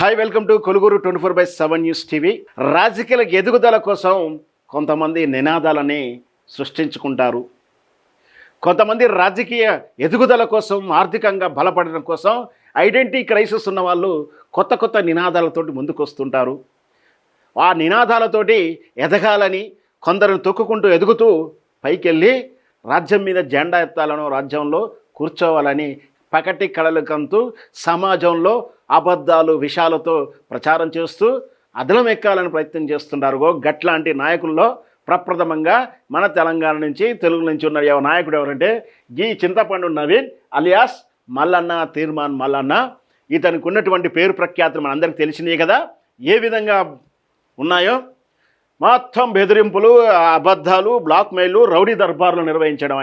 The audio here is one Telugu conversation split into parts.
హాయ్, వెల్కమ్ టు కొలుగురు 24/7 న్యూస్ టీవీ. రాజకీయ ఎదుగుదల కోసం కొంతమంది నినాదాలని సృష్టించుకుంటారు. కొంతమంది రాజకీయ ఎదుగుదల కోసం, ఆర్థికంగా బలపడడం కోసం ఐడెంటిటీ క్రైసిస్ ఉన్న వాళ్ళు కొత్త కొత్త నినాదాలతోటి ముందుకు వస్తుంటారు. ఆ నినాదాలతోటి ఎదగాలని కొందరిని తొక్కుకుంటూ ఎదుగుతూ పైకెళ్ళి రాజ్యం మీద జెండా ఎత్తాలనో, రాజ్యంలో కూర్చోవాలని పకటి కళలు కంటూ సమాజంలో అబద్ధాలు విషాలతో ప్రచారం చేస్తూ అదలం ఎక్కాలని ప్రయత్నం చేస్తుంటారు. గట్లాంటి నాయకుల్లో ప్రప్రథమంగా మన తెలంగాణ నుంచి, తెలుగు నుంచి ఉన్న నాయకుడు ఎవరంటే ఈ చింతపండు నవీన్ అలియాస్ మల్లన్న, తీర్మాన్ మల్లన్న. ఇతనికి ఉన్నటువంటి పేరు ప్రఖ్యాతులు మనందరికీ తెలిసినాయి కదా. ఏ విధంగా ఉన్నాయో మొత్తం బెదిరింపులు, అబద్ధాలు, బ్లాక్మెయిల్, రౌడీ దర్బార్లు నిర్వహించడం.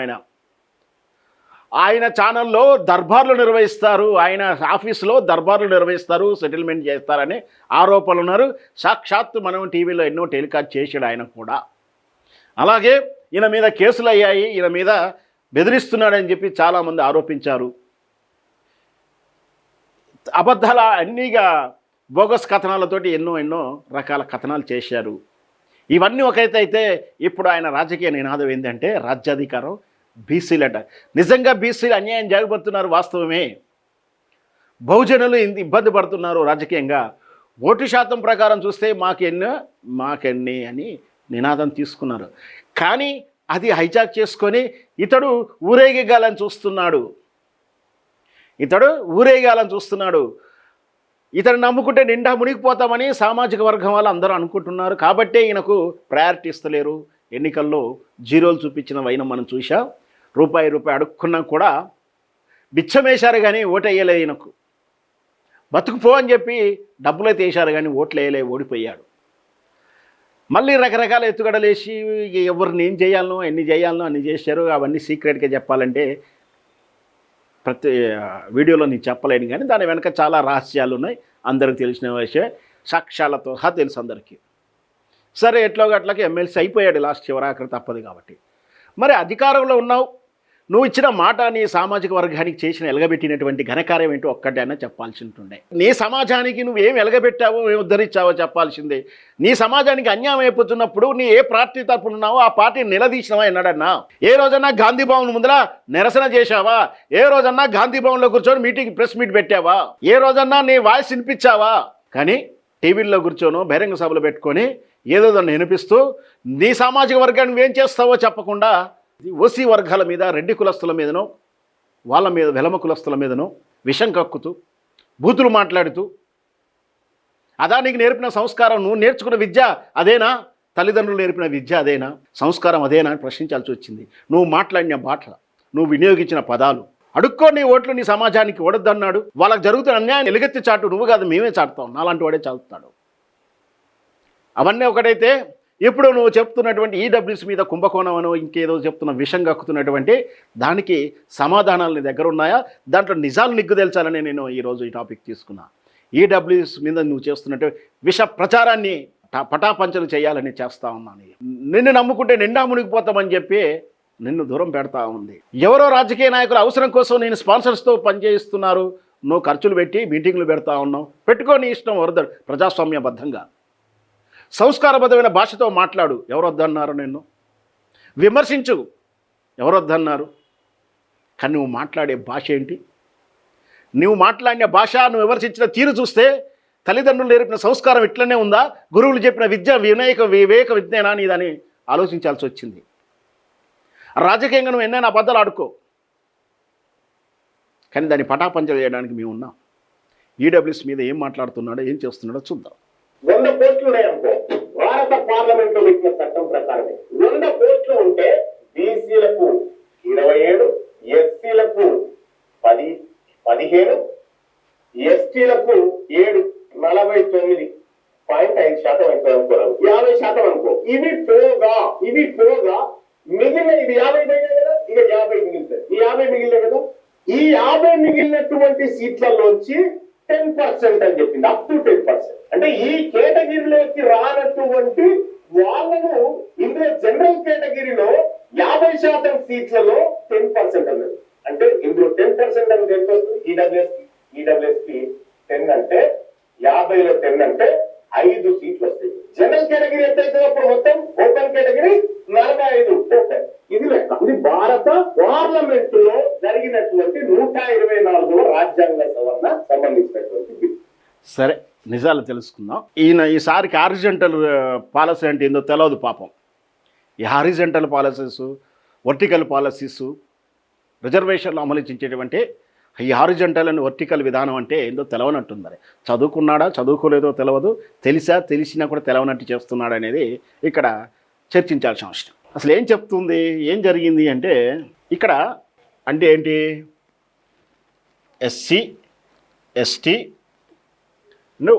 ఆయన ఛానల్లో దర్బార్లు నిర్వహిస్తారు, ఆయన ఆఫీసులో దర్బార్లు నిర్వహిస్తారు, సెటిల్మెంట్ చేస్తారని ఆరోపణలు ఉన్నారు. సాక్షాత్తు మనం టీవీలో ఎన్నో టెలికాస్ట్ చేశాడు ఆయన కూడా. అలాగే ఈయన మీద కేసులు అయ్యాయి, ఈయన మీద బెదిరిస్తున్నాడని చెప్పి చాలామంది ఆరోపించారు. అబద్ధాల అన్నీగా బోగస్ కథనాలతోటి ఎన్నో రకాల కథనాలు చేశారు. ఇవన్నీ ఒకైతే ఇప్పుడు ఆయన రాజకీయ నినాదం ఏంటంటే రాజ్యాధికారం, బీసీలట. నిజంగా బీసీలు అన్యాయం జరగబోతున్నారు, వాస్తవమే. బహుజనులు ఇబ్బంది పడుతున్నారు రాజకీయంగా. ఓటు శాతం ప్రకారం చూస్తే మాకెన్ని అని నినాదం తీసుకున్నారు. కానీ అది హైజాక్ చేసుకొని ఇతడు ఊరేగాలని చూస్తున్నాడు. ఇతను నమ్ముకుంటే నిండా మునిగిపోతామని సామాజిక వర్గం వాళ్ళు అందరూ అనుకుంటున్నారు. కాబట్టే ఈయనకు ప్రయారిటీ ఇస్తలేరు. ఎన్నికల్లో జీరోలు చూపించిన వైనం మనం చూసాం. రూపాయి అడుక్కున్నా కూడా బిచ్చమేశారు కానీ ఓటు వేయలేదు. ఈయనకు బతుకుపో అని చెప్పి డబ్బులైతే వేశారు కానీ ఓట్లు వేయలే, ఓడిపోయాడు. మళ్ళీ రకరకాల ఎత్తుగడలేసి ఎవరిని ఏం చేయాలనో, ఎన్ని చేయాలనో అన్ని చేశారు. అవన్నీ సీక్రెట్గా చెప్పాలంటే ప్రతి వీడియోలో నేను చెప్పలేను. కానీ దాని వెనక చాలా రహస్యాలు ఉన్నాయి, అందరికి తెలిసిన విషయం. సాక్ష్యాలతో తెలుసు అందరికీ. సరే, ఎట్లాగట్లకి ఎమ్మెల్సీ అయిపోయాడు లాస్ట్ చివరాఖరి, తప్పదు కాబట్టి. మరి అధికారంలో ఉన్నావు, నువ్వు ఇచ్చిన మాట నీ సామాజిక వర్గానికి చేసిన ఎలగబెట్టినటువంటి ఘనకార్యం ఏంటో ఒక్కటైనా చెప్పాల్సి ఉంటుండే. నీ సమాజానికి నువ్వేం ఎలగబెట్టావో, ఏం ఉద్ధరించావో చెప్పాల్సిందే. నీ సమాజానికి అన్యాయం అయిపోతున్నప్పుడు నీ ఏ పార్టీ తరపున ఉన్నావో ఆ పార్టీని నిలదీసినవా ఎన్నాడన్నా? ఏ రోజన్నా గాంధీ భవన్ ముందర నిరసన చేశావా? ఏ రోజన్నా గాంధీ భవన్లో కూర్చొని ప్రెస్ మీట్ పెట్టావా? ఏ రోజన్నా నీ వాయిస్ వినిపించావా? కానీ టీవీల్లో కూర్చోను, బహిరంగ సభలు పెట్టుకొని ఏదో దాన్ని వినిపిస్తూ నీ సామాజిక వర్గాన్ని నువ్వేం చేస్తావో చెప్పకుండా ఓసీ వర్గాల మీద, రెడ్డి కులస్తుల మీదనో, వాళ్ళ మీద వెలమ కులస్తుల మీదనో విషం కక్కుతూ, బూతులు మాట్లాడుతూ, అదా నీకు నేర్పిన సంస్కారం? నువ్వు నేర్చుకున్న విద్య అదేనా? తల్లిదండ్రులు నేర్పిన విద్య అదేనా? సంస్కారం అదేనా అని ప్రశ్నించాల్సి వచ్చింది. నువ్వు మాట్లాడిన మాటలు, నువ్వు వినియోగించిన పదాలు. అడుక్కో నీ ఓట్లు నీ సమాజానికి ఓడొద్దన్నాడు. వాళ్ళకి జరుగుతున్న అన్యాయం ఎలుగెత్తి చాటు. నువ్వు కాదు, మేమే చాటుతాం. నాలాంటి వాడే చాటుతాడు. అవన్నీ ఒకటైతే ఇప్పుడు నువ్వు చెప్తున్నటువంటి ఈడబ్ల్యూఎస్ మీద కుంభకోణమనో ఇంకేదో చెప్తున్న విషం కక్కుతున్నటువంటి దానికి సమాధానాలు నీ దగ్గర ఉన్నాయా? దాంట్లో నిజాలు నిగ్గుదేల్చాలని నేను ఈరోజు ఈ టాపిక్ తీసుకున్నా. ఈడబ్ల్యూఎస్ మీద నువ్వు చేస్తున్నట్టు విష ప్రచారాన్ని పటాపంచలు చేయాలని చేస్తా ఉన్నాను. నిన్ను నమ్ముకుంటే నిండా మునిగిపోతామని చెప్పి నిన్ను దూరం పెడతా ఉంది. ఎవరో రాజకీయ నాయకులు అవసరం కోసం నేను స్పాన్సర్స్తో పనిచేయిస్తున్నారు, నువ్వు ఖర్చులు పెట్టి మీటింగ్లు పెడతా ఉన్నావు. పెట్టుకో, నీ ఇష్టం. వరద ప్రజాస్వామ్యబద్ధంగా సంస్కారబద్ధమైన భాషతో మాట్లాడు. ఎవరొద్దన్నారు? నిన్ను విమర్శించు, ఎవరొద్దన్నారు? కానీ నువ్వు మాట్లాడే భాష ఏంటి? నువ్వు మాట్లాడిన భాష, నువ్వు విమర్శించిన తీరు చూస్తే తల్లిదండ్రులు నేర్పిన సంస్కారం ఇట్లనే ఉందా? గురువులు చెప్పిన విద్య వివేక విజ్ఞానా నీదని ఆలోచించాల్సి వచ్చింది. రాజకీయంగా నువ్వు ఎన్నైనా అబద్ధాలు ఆడుకో, కానీ దాన్ని పటాపంచలు చేయడానికి మేము ఉన్నాం. ఈడబ్ల్యూఎస్ మీద ఏం మాట్లాడుతున్నాడో, ఏం చేస్తున్నాడో చూద్దాం. 100 పోస్టులు ఉన్నాయనుకో, భారత పార్లమెంట్ లో పెట్టిన చట్టం ప్రకారమే 100 పోస్టులు ఉంటే బీసీలకు 27, ఎస్సీలకు 15, ఎస్టీలకు 7, 49.5% అనుకోరాదు, 50% అనుకో. ఇవి పోగా మిగిలిన ఇవి 50 మిగిలిన కదా, ఇక 50 మిగిలితాయి. ఈ 50 మిగిలిన కదా, ఈ 50 మిగిలినటువంటి సీట్లలోంచి 10% అని చెప్పింది. Up to 10%. అంటే ఈ కేటగిరీలోకి రానటువంటి వాళ్ళను ఇందులో జనరల్ కేటగిరీలో 50% సీట్లలో 10% అన్నది. అంటే ఇందులో 10% అనేది ఎంత వస్తుంది? ఈడబ్ల్యూఎస్ కి 10 అంటే 50 సరే, నిజాలు తెలుసుకుందాం. ఈసారికి హారిజంటల్ పాలసీ అంటే ఏందో తెలియదు పాపం. ఈ హారిజంటల్ పాలసీస్, వర్టికల్ పాలసీస్, రిజర్వేషన్లు అమలుచేటువంటి ఈ హారిజంటల్ అండ్ వర్టికల్ విధానం అంటే ఏందో తెలవనట్టుంది. మరి చదువుకున్నాడా చదువుకోలేదో తెలియదు, తెలిసినా కూడా తెలవనట్టు చేస్తున్నాడు అనేది ఇక్కడ చర్చించాల్సిన అవసరం. అసలు ఏం చెప్తుంది, ఏం జరిగింది అంటే ఇక్కడ అంటే ఏంటి, ఎస్సీ ఎస్టీ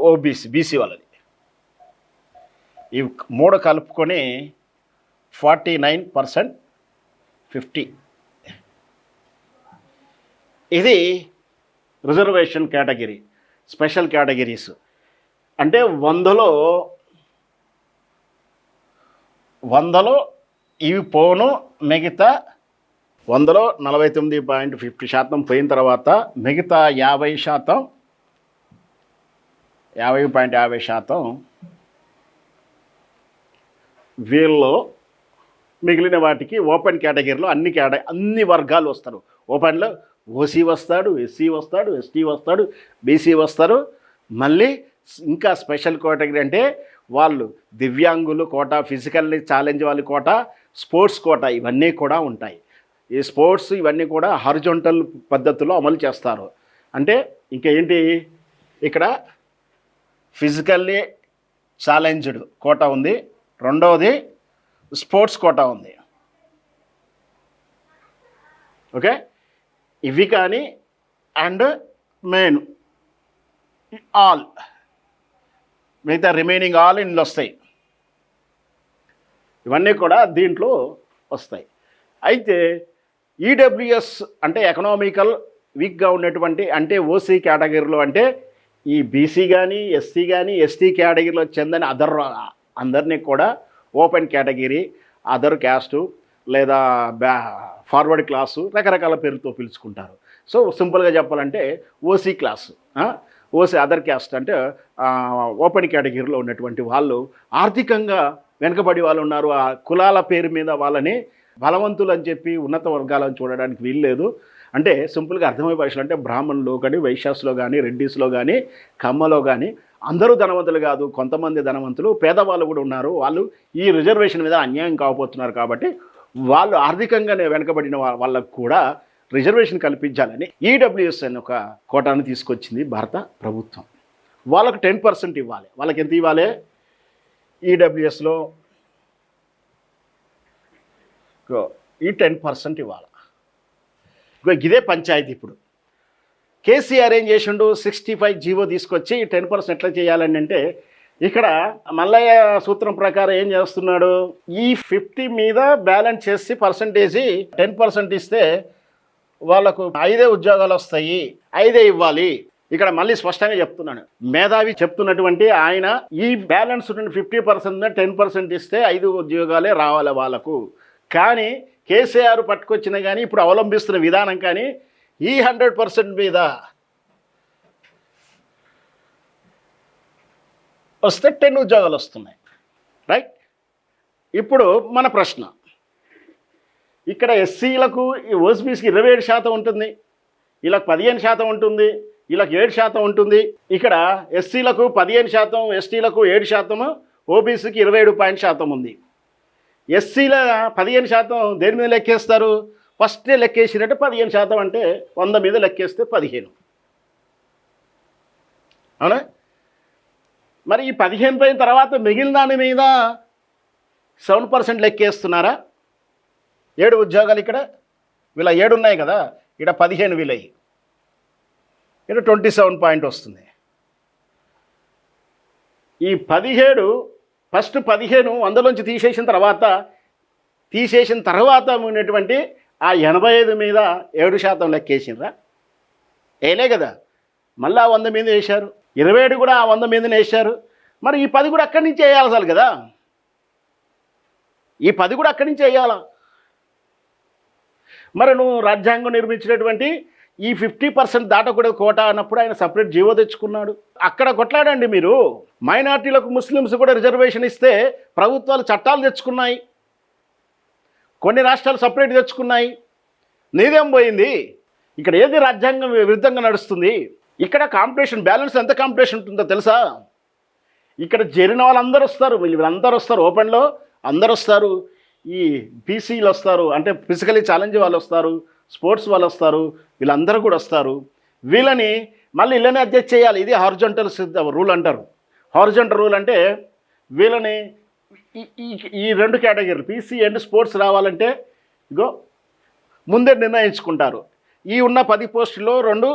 ఓబీసీ, బీసీ వాళ్ళది ఇవి మూడు కలుపుకొని 49%, 50 ఇది రిజర్వేషన్ కేటగిరీ, స్పెషల్ కేటగిరీస్. అంటే 100లో ఇవి పోను, మిగతా 100లో 49.50% పోయిన తర్వాత మిగతా 50% వీళ్ళు మిగిలిన వాటికి ఓపెన్ కేటగిరీలో అన్ని వర్గాలు వస్తారు. ఓపెన్లో ఓసీ వస్తాడు, ఎస్సీ వస్తాడు, ఎస్టీ వస్తాడు, బీసీ వస్తారు. మళ్ళీ ఇంకా స్పెషల్ కేటగిరీ అంటే వాళ్ళు దివ్యాంగులు కోటా, ఫిజికల్లీ ఛాలెంజ్ వాళ్ళ కోటా, స్పోర్ట్స్ కోటా, ఇవన్నీ కూడా ఉంటాయి. ఈ స్పోర్ట్స్ ఇవన్నీ కూడా హారిజాంటల్ పద్ధతిలో అమలు చేస్తారు. అంటే ఇంకేంటి, ఇక్కడ ఫిజికల్లీ ఛాలెంజ్డ్ కోటా ఉంది, రెండవది స్పోర్ట్స్ కోటా ఉంది. ఓకే, ఇవి కానీ అండ్ మెయిన్ ఆల్, మిగతా రిమైనింగ్ ఆల్ ఇందులో వస్తాయి. ఇవన్నీ కూడా దీంట్లో వస్తాయి. అయితే ఈడబ్ల్యూఎస్ అంటే ఎకనామికల్ వీక్గా ఉన్నటువంటి, అంటే ఓసీ కేటగిరీలో, అంటే ఈ బీసీ కానీ ఎస్సీ కానీ ఎస్టీ కేటగిరీలో చెందని అందరినీ కూడా ఓపెన్ కేటగిరీ, అదర్ క్యాస్టు లేదా ఫార్వర్డ్ క్లాసు, రకరకాల పేరుతో పిలుచుకుంటారు. సో సింపుల్గా చెప్పాలంటే OC class, OC other caste అంటే ఓపెన్ కేటగిరీలో ఉన్నటువంటి వాళ్ళు ఆర్థికంగా వెనుకబడి వాళ్ళు ఉన్నారు. ఆ కులాల పేరు మీద వాళ్ళని బలవంతులు అని చెప్పి ఉన్నత వర్గాలను చూడడానికి వీల్లేదు. అంటే సింపుల్గా అర్థమయ్యే భాషలో అంటే బ్రాహ్మణులు కానీ, వైశ్యాస్లో కానీ, రెడ్డిస్లో కానీ, కమ్మలో కానీ అందరూ ధనవంతులు కాదు, కొంతమంది ధనవంతులు, పేదవాళ్ళు కూడా ఉన్నారు. వాళ్ళు ఈ రిజర్వేషన్ మీద అన్యాయం కాకపోతున్నారు. కాబట్టి వాళ్ళు ఆర్థికంగానే వెనుకబడిన వాళ్ళకు కూడా రిజర్వేషన్ కల్పించాలని ఈడబ్ల్యూఎస్ అని ఒక కోటాను తీసుకొచ్చింది భారత ప్రభుత్వం. వాళ్ళకు 10% ఇవ్వాలి. వాళ్ళకి ఎంత ఇవ్వాలి, ఈడబ్ల్యూఎస్లో ఈ 10% ఇవ్వాలి. ఇదే పంచాయతీ. ఇప్పుడు కేసీఆర్ ఏం చేసిండు, 65 జీవో తీసుకొచ్చి 10% ఎట్లా చేయాలని అంటే, ఇక్కడ మల్లయ్య సూత్రం ప్రకారం ఏం చేస్తున్నాడు, ఈ 50 మీద బ్యాలెన్స్ చేసి పర్సంటేజీ 10% ఇస్తే వాళ్ళకు 5 ఉద్యోగాలు వస్తాయి, 5 ఇవ్వాలి. ఇక్కడ మళ్ళీ స్పష్టంగా చెప్తున్నాను, మేధావి చెప్తున్నటువంటి ఆయన, ఈ బ్యాలెన్స్ 50% 10% ఇస్తే 5 ఉద్యోగాలే రావాలి వాళ్ళకు. కానీ కేసీఆర్ పట్టుకొచ్చిన కానీ ఇప్పుడు అవలంబిస్తున్న విధానం కానీ ఈ 100% మీద వస్తే 10 ఉద్యోగాలు వస్తున్నాయి. రైట్. ఇప్పుడు మన ప్రశ్న, ఇక్కడ ఎస్సీలకు ఓసీబీసీకి 27% ఉంటుంది, వీళ్ళకి 15% ఉంటుంది, వీళ్ళకి 7% ఉంటుంది. ఇక్కడ ఎస్సీలకు 15%, ఎస్టీలకు 7%, ఓబీసీకి 27% ఉంది. ఎస్సీల 15% దేని మీద లెక్కేస్తారు, ఫస్టే లెక్కేసినట్టు 15% అంటే 100 మీద లెక్కేస్తే 15. అవునా? మరి ఈ 15 పోయిన తర్వాత మిగిలిన దాని మీద 7% లెక్కేస్తున్నారా? 7 ఉద్యోగాలు ఇక్కడ వీళ్ళ 7 ఉన్నాయి కదా, ఇక్కడ 15 వీళ్ళయి, ఇక్కడ 27 పాయింట్ వస్తుంది. ఈ 17 ఫస్ట్ 15 100లోంచి తీసేసిన తర్వాత ఉన్నటువంటి ఆ 85 మీద 7% లెక్కేసినరా? ఏలే కదా. మళ్ళీ 100 మీద వేశారు, 27 కూడా ఆ 100 మీదనే వేశారు. మరి ఈ 10 కూడా అక్కడి నుంచి వేయాలి అసలు కదా, ఈ 10 కూడా అక్కడి నుంచి వేయాలా? మరి నువ్వు రాజ్యాంగం నిర్మించినటువంటి ఈ 50% దాటకూడదు కోటా అన్నప్పుడు ఆయన సపరేట్ జీవో తెచ్చుకున్నాడు. అక్కడ కొట్లాడండి మీరు. మైనార్టీలకు, ముస్లిమ్స్ కూడా రిజర్వేషన్ ఇస్తే ప్రభుత్వాలు చట్టాలు తెచ్చుకున్నాయి, కొన్ని రాష్ట్రాలు సపరేట్ తెచ్చుకున్నాయి. నీదేం పోయింది? ఇక్కడ ఏది రాజ్యాంగం విరుద్ధంగా నడుస్తుంది? ఇక్కడ కాంపిటీషన్ బ్యాలెన్స్ ఎంత కాంపిటీషన్ ఉంటుందో తెలుసా? ఇక్కడ చేరిన వాళ్ళందరూ వస్తారు, వీళ్ళందరూ వస్తారు, ఓపెన్లో అందరు వస్తారు, ఈ పీసీలు వస్తారు, అంటే ఫిజికలీ ఛాలెంజ్ వాళ్ళు వస్తారు, స్పోర్ట్స్ వాళ్ళు వస్తారు, వీళ్ళందరూ కూడా వస్తారు. వీళ్ళని మళ్ళీ ఇళ్ళనే అడ్జస్ట్ చేయాలి. ఇది హారిజాంటల్ రూల్ అంటారు. హారిజాంటల్ రూల్ అంటే వీళ్ళని ఈ రెండు కేటగిరీలు పీసీ అండ్ స్పోర్ట్స్ రావాలంటే ఇగో ముందే నిర్ణయించుకుంటారు. ఈ ఉన్న 10 పోస్టుల్లో 2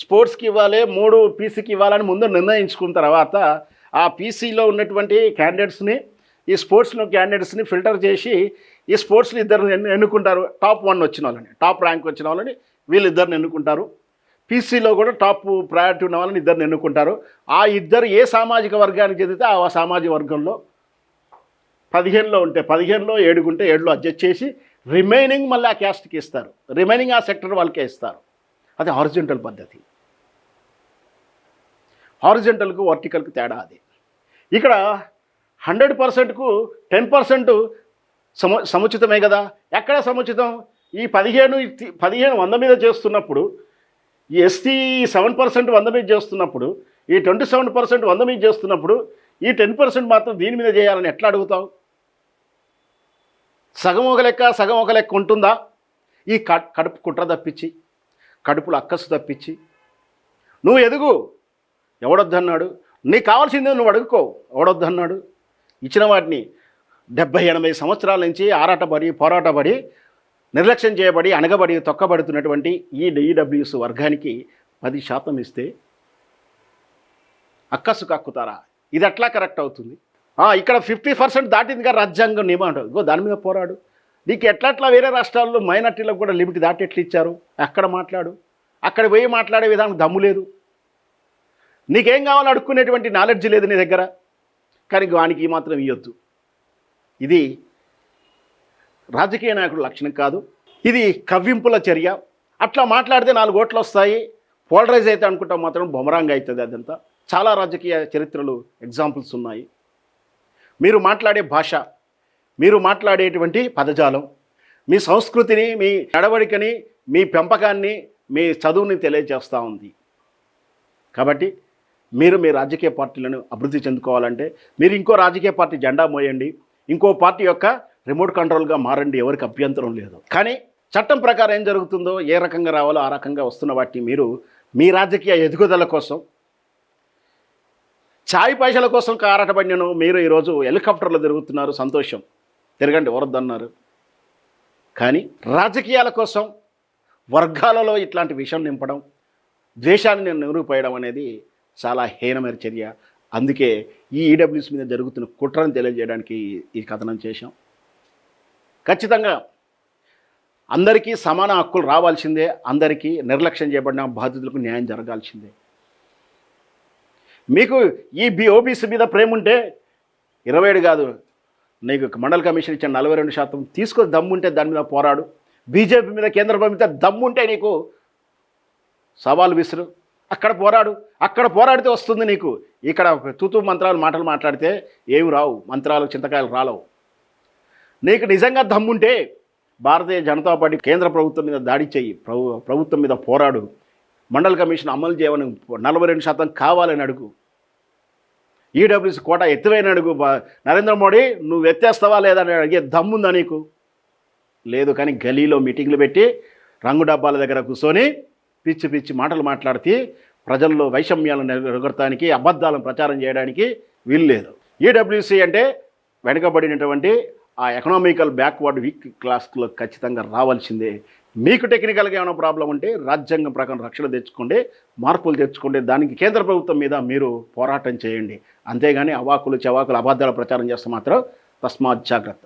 స్పోర్ట్స్కి ఇవ్వాలి, 3 పీసీకి ఇవ్వాలని ముందు నిర్ణయించుకున్న తర్వాత ఆ పీసీలో ఉన్నటువంటి క్యాండిడేట్స్ని ఈ స్పోర్ట్స్లో క్యాండిడేట్స్ని ఫిల్టర్ చేసి ఈ స్పోర్ట్స్లో ఇద్దరు ఎన్నుకుంటారు. టాప్ 1 వచ్చిన వాళ్ళని, టాప్ ర్యాంక్ వచ్చిన వాళ్ళని వీళ్ళిద్దరిని ఎన్నుకుంటారు. పీసీలో కూడా టాప్ ప్రయారిటీ ఉన్న వాళ్ళని ఇద్దరిని ఎన్నుకుంటారు. ఆ ఇద్దరు ఏ సామాజిక వర్గానికి చెందితే ఆ సామాజిక వర్గంలో 15లో ఉంటే 15లో 7 ఉంటే 7లో అడ్జస్ట్ చేసి రిమైనింగ్ మళ్ళీ ఆ క్యాస్ట్కి ఇస్తారు, రిమైనింగ్ ఆ సెక్టర్ వాళ్ళకే ఇస్తారు. అది హారిజాంటల్ పద్ధతి. హారిజాంటల్కు వర్టికల్కి తేడా అది. ఇక్కడ 100%కు 10% సముచితమే కదా. ఎక్కడ సముచితం? ఈ 15 100 మీద చేస్తున్నప్పుడు, ఈ ఎస్టీ 7% 100 మీద చేస్తున్నప్పుడు, ఈ 27% 100 మీద చేస్తున్నప్పుడు ఈ 10% మాత్రం దీని మీద చేయాలని ఎట్లా అడుగుతావు? సగం ఒక లెక్క ఉంటుందా? ఈ కడుపు కుట్ర తప్పించి, కడుపులో అక్కసు తప్పించి నువ్వు ఎదుగు, ఎవడొద్దన్నాడు? నీకు కావాల్సిందే నువ్వు అడుగుకో, ఎవడొద్దన్నాడు? ఇచ్చిన వాటిని 70-80 సంవత్సరాల నుంచి పోరాటపడి నిర్లక్ష్యం చేయబడి అణగబడి తొక్కబడుతున్నటువంటి ఈ ఈడబ్ల్యూఎస్ వర్గానికి 10% ఇస్తే అక్కసు కక్కుతారా? ఇది ఎట్లా కరెక్ట్ అవుతుంది? ఇక్కడ 50% దాటిందిగా రాజ్యాంగం నియమం అంటారు. దాని మీద పోరాడు. నీకు ఎట్లా వేరే రాష్ట్రాల్లో మైనార్టీలకు కూడా లిమిట్ దాటి ఎట్లా ఇచ్చారు? అక్కడ మాట్లాడు. అక్కడ పోయి మాట్లాడే విధానం దమ్ము లేదు. నీకేం కావాలో అడుక్కునేటువంటి నాలెడ్జ్ లేదు నీ దగ్గర. కానీ వానికి మాత్రం ఇవ్వద్దు. ఇది రాజకీయ నాయకుడు లక్షణం కాదు. ఇది కవ్వింపుల చర్య. అట్లా మాట్లాడితే 4 ఓట్లు వస్తాయి, పోలరైజ్ అయితే అనుకుంటాం మాత్రం బొమరాంగ్ అవుతుంది. అదంతా చాలా రాజకీయ చరిత్రలు ఎగ్జాంపుల్స్ ఉన్నాయి. మీరు మాట్లాడే భాష, మీరు మాట్లాడేటువంటి పదజాలం మీ సంస్కృతిని, మీ నడవడికని, మీ పెంపకాన్ని, మీ చదువుని తెలియజేస్తూ ఉంది. కాబట్టి మీరు మీ రాజకీయ పార్టీలను అభివృద్ధి చెందుకోవాలంటే మీరు ఇంకో రాజకీయ పార్టీ జెండా మోయండి, ఇంకో పార్టీ యొక్క రిమోట్ కంట్రోల్గా మారండి, ఎవరికి అభ్యంతరం లేదు. కానీ చట్టం ప్రకారం ఏం జరుగుతుందో, ఏ రకంగా రావాలో ఆ రకంగా వస్తున్న వాటిని మీరు మీ రాజకీయ ఎదుగుదల కోసం, చాయ్ పైసల కోసం కారాటపడినను మీరు ఈరోజు హెలికాప్టర్లో తిరుగుతున్నారు, సంతోషం, తిరగండి, ఎవరొద్దన్నారు. కానీ రాజకీయాల కోసం వర్గాలలో ఇట్లాంటి విషయం నింపడం, ద్వేషాన్ని నిరూపేయడం అనేది చాలా హీనమైన చర్య. అందుకే ఈ ఈడబ్ల్యూఎస్ మీద జరుగుతున్న కుట్రను తెలియజేయడానికి ఈ కథనం చేశాం. ఖచ్చితంగా అందరికీ సమాన హక్కులు రావాల్సిందే, అందరికీ నిర్లక్ష్యం చేయబడిన బాధితులకు న్యాయం జరగాల్సిందే. మీకు ఈ ఓబీసీ మీద ప్రేమ ఉంటే 27 కాదు, నీకు మండల కమిషన్ ఇచ్చిన 42% తీసుకొని దమ్ముంటే దాని మీద పోరాడు. బీజేపీ మీద, కేంద్ర ప్రభుత్వం మీద దమ్ముంటే నీకు సవాల్ విసురు, అక్కడ పోరాడు. అక్కడ పోరాడితే వస్తుంది నీకు. ఇక్కడ తూతూ మాటలు మాట్లాడితే ఏమి రావు, మంత్రాలు చింతకాయలు రాలవు. నీకు నిజంగా దమ్ముంటే భారతీయ జనతా పార్టీ కేంద్ర ప్రభుత్వం మీద దాడి చెయ్యి, ప్రభుత్వం మీద పోరాడు. మండల కమిషన్ అమలు చేయమని 42% కావాలని అడుగు. ఈడబ్ల్యూఎస్ కోటా ఎత్తువైన అడుగు. నరేంద్ర మోడీ నువ్వు ఎత్తేస్తావా లేదా అని అడిగే దమ్ముందా నీకు? లేదు. కానీ గలీలో మీటింగ్లు పెట్టి రంగు డబ్బాల దగ్గర కూర్చొని పిచ్చి మాటలు మాట్లాడితే ప్రజల్లో వైషమ్యాలను ఎగరటానికి, అబద్ధాలను ప్రచారం చేయడానికి వీలు లేదు. ఈడబ్ల్యూసీ అంటే వెనుకబడినటువంటి ఆ ఎకనామికల్ బ్యాక్వర్డ్ వీక్ క్లాస్లో ఖచ్చితంగా రావాల్సిందే. మీకు టెక్నికల్గా ఏమైనా ప్రాబ్లం ఉంటే రాజ్యాంగం ప్రకారం రక్షణ తెచ్చుకోండి, మార్పులు తెచ్చుకోండి. దానికి కేంద్ర ప్రభుత్వం మీద మీరు పోరాటం చేయండి. అంతేగాని అవాకులు చవాకులు అబద్ధాల ప్రచారం చేస్తే మాత్రం తస్మాత్ జాగ్రత్త.